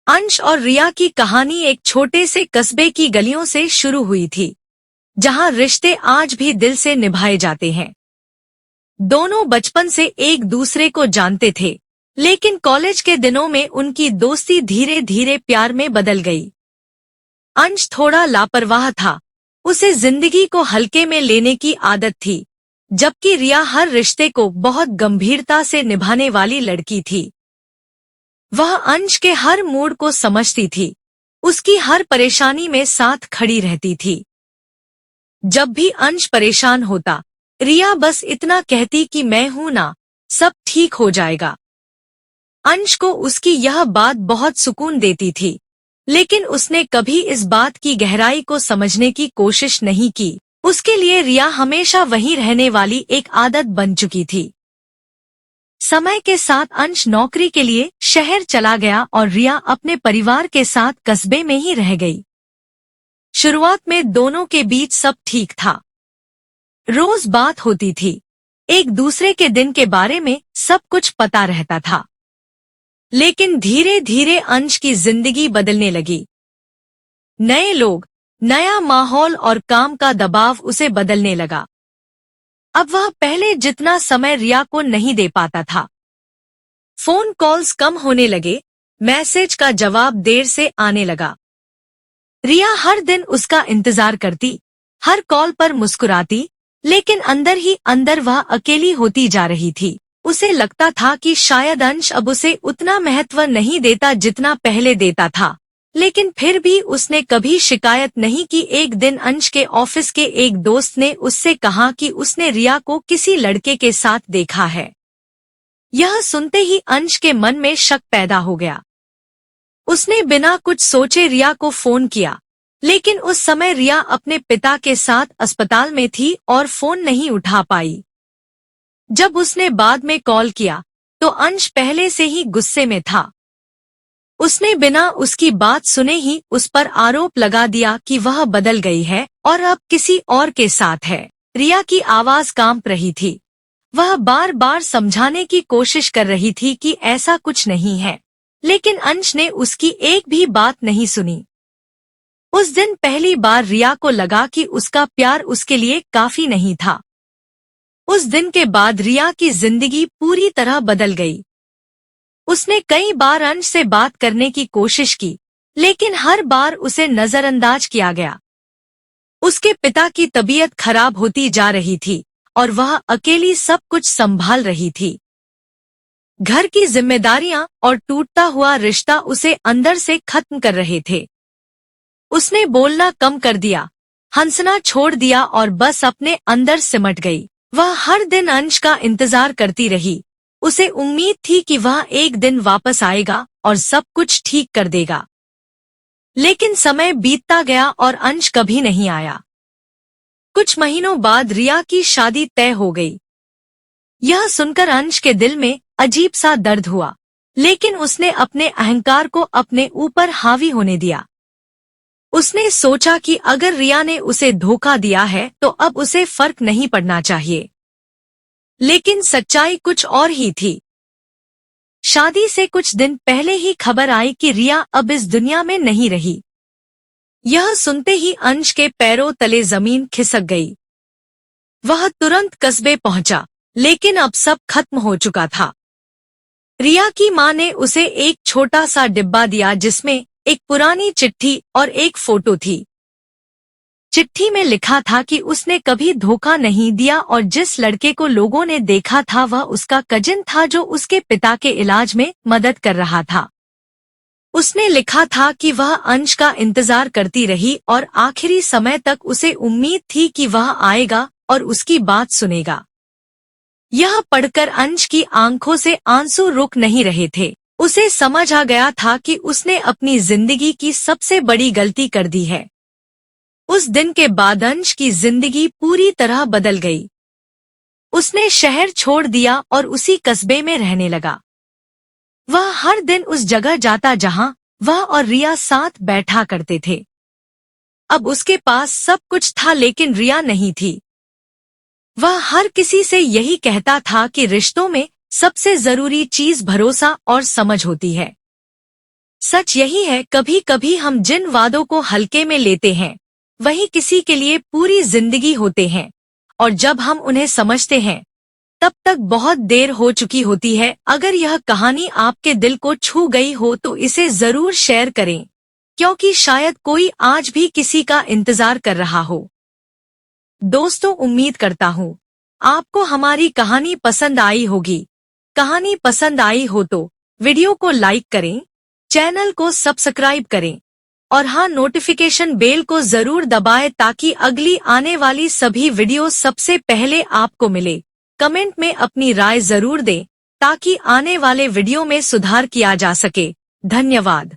अंश और रिया की कहानी एक छोटे से कस्बे की गलियों से शुरू हुई थी, जहां रिश्ते आज भी दिल से निभाए जाते हैं। दोनों बचपन से एक दूसरे को जानते थे, लेकिन कॉलेज के दिनों में उनकी दोस्ती धीरे धीरे प्यार में बदल गई। अंश थोड़ा लापरवाह था, उसे जिंदगी को हल्के में लेने की आदत थी, जबकि रिया हर रिश्ते को बहुत गंभीरता से निभाने वाली लड़की थी। वह अंश के हर मूड को समझती थी, उसकी हर परेशानी में साथ खड़ी रहती थी। जब भी अंश परेशान होता, रिया बस इतना कहती कि मैं हूं ना, सब ठीक हो जाएगा। अंश को उसकी यह बात बहुत सुकून देती थी, लेकिन उसने कभी इस बात की गहराई को समझने की कोशिश नहीं की। उसके लिए रिया हमेशा वहीं रहने वाली एक आदत बन चुकी थी। समय के साथ अंश नौकरी के लिए शहर चला गया और रिया अपने परिवार के साथ कस्बे में ही रह गई। शुरुआत में दोनों के बीच सब ठीक था। रोज बात होती थी, एक दूसरे के दिन के बारे में सब कुछ पता रहता था। लेकिन धीरे धीरे अंश की जिंदगी बदलने लगी। नए लोग, नया माहौल और काम का दबाव उसे बदलने लगा। अब वह पहले जितना समय रिया को नहीं दे पाता था। फोन कॉल्स कम होने लगे, मैसेज का जवाब देर से आने लगा। रिया हर दिन उसका इंतजार करती, हर कॉल पर मुस्कुराती, लेकिन अंदर ही अंदर वह अकेली होती जा रही थी। उसे लगता था कि शायद अंश अब उसे उतना महत्व नहीं देता जितना पहले देता था, लेकिन फिर भी उसने कभी शिकायत नहीं की। एक दिन अंश के ऑफिस के एक दोस्त ने उससे कहा कि उसने रिया को किसी लड़के के साथ देखा है। यह सुनते ही अंश के मन में शक पैदा हो गया। उसने बिना कुछ सोचे रिया को फोन किया, लेकिन उस समय रिया अपने पिता के साथ अस्पताल में थी और फोन नहीं उठा पाई। जब उसने बाद में कॉल किया, तो अंश पहले से ही गुस्से में था। उसने बिना उसकी बात सुने ही उस पर आरोप लगा दिया कि वह बदल गई है और अब किसी और के साथ है। रिया की आवाज कांप रही थी। वह बार बार समझाने की कोशिश कर रही थी कि ऐसा कुछ नहीं है, लेकिन अंश ने उसकी एक भी बात नहीं सुनी। उस दिन पहली बार रिया को लगा कि उसका प्यार उसके लिए काफी नहीं था। उस दिन के बाद रिया की जिंदगी पूरी तरह बदल गई। उसने कई बार अंश से बात करने की कोशिश की, लेकिन हर बार उसे नजरअंदाज किया गया। उसके पिता की तबीयत खराब होती जा रही थी और वह अकेली सब कुछ संभाल रही थी। घर की जिम्मेदारियां और टूटता हुआ रिश्ता उसे अंदर से खत्म कर रहे थे। उसने बोलना कम कर दिया, हंसना छोड़ दिया और बस अपने अंदर सिमट गई। वह हर दिन अंश का इंतजार करती रही। उसे उम्मीद थी कि वह एक दिन वापस आएगा और सब कुछ ठीक कर देगा। लेकिन समय बीतता गया और अंश कभी नहीं आया। कुछ महीनों बाद रिया की शादी तय हो गई। यह सुनकर अंश के दिल में अजीब सा दर्द हुआ, लेकिन उसने अपने अहंकार को अपने ऊपर हावी होने दिया। उसने सोचा कि अगर रिया ने उसे धोखा दिया है तो अब उसे फर्क नहीं पड़ना चाहिए। लेकिन सच्चाई कुछ और ही थी। शादी से कुछ दिन पहले ही खबर आई कि रिया अब इस दुनिया में नहीं रही। यह सुनते ही अंश के पैरों तले जमीन खिसक गई। वह तुरंत कस्बे पहुंचा, लेकिन अब सब खत्म हो चुका था। रिया की मां ने उसे एक छोटा सा डिब्बा दिया जिसमें एक पुरानी चिट्ठी और एक फोटो थी। चिट्ठी में लिखा था कि उसने कभी धोखा नहीं दिया और जिस लड़के को लोगों ने देखा था वह उसका कजिन था जो उसके पिता के इलाज में मदद कर रहा था। उसने लिखा था कि वह अंश का इंतजार करती रही और आखिरी समय तक उसे उम्मीद थी कि वह आएगा और उसकी बात सुनेगा। यह पढ़कर अंश की आंखों से आंसू रुक नहीं रहे थे। उसे समझ आ गया था कि उसने अपनी जिंदगी की सबसे बड़ी गलती कर दी है। उस दिन के बाद अंश की जिंदगी पूरी तरह बदल गई। उसने शहर छोड़ दिया और उसी कस्बे में रहने लगा। वह हर दिन उस जगह जाता जहां वह और रिया साथ बैठा करते थे। अब उसके पास सब कुछ था, लेकिन रिया नहीं थी। वह हर किसी से यही कहता था कि रिश्तों में सबसे जरूरी चीज भरोसा और समझ होती है। सच यही है, कभी कभी हम जिन वादों को हल्के में लेते हैं वही किसी के लिए पूरी जिंदगी होते हैं, और जब हम उन्हें समझते हैं तब तक बहुत देर हो चुकी होती है। अगर यह कहानी आपके दिल को छू गई हो तो इसे जरूर शेयर करें, क्योंकि शायद कोई आज भी किसी का इंतजार कर रहा हो। दोस्तों, उम्मीद करता हूँ आपको हमारी कहानी पसंद आई होगी। कहानी पसंद आई हो तो वीडियो को लाइक करें, चैनल को सब्सक्राइब करें और हाँ, नोटिफिकेशन बेल को जरूर दबाएं ताकि अगली आने वाली सभी वीडियो सबसे पहले आपको मिले। कमेंट में अपनी राय जरूर दें ताकि आने वाले वीडियो में सुधार किया जा सके। धन्यवाद।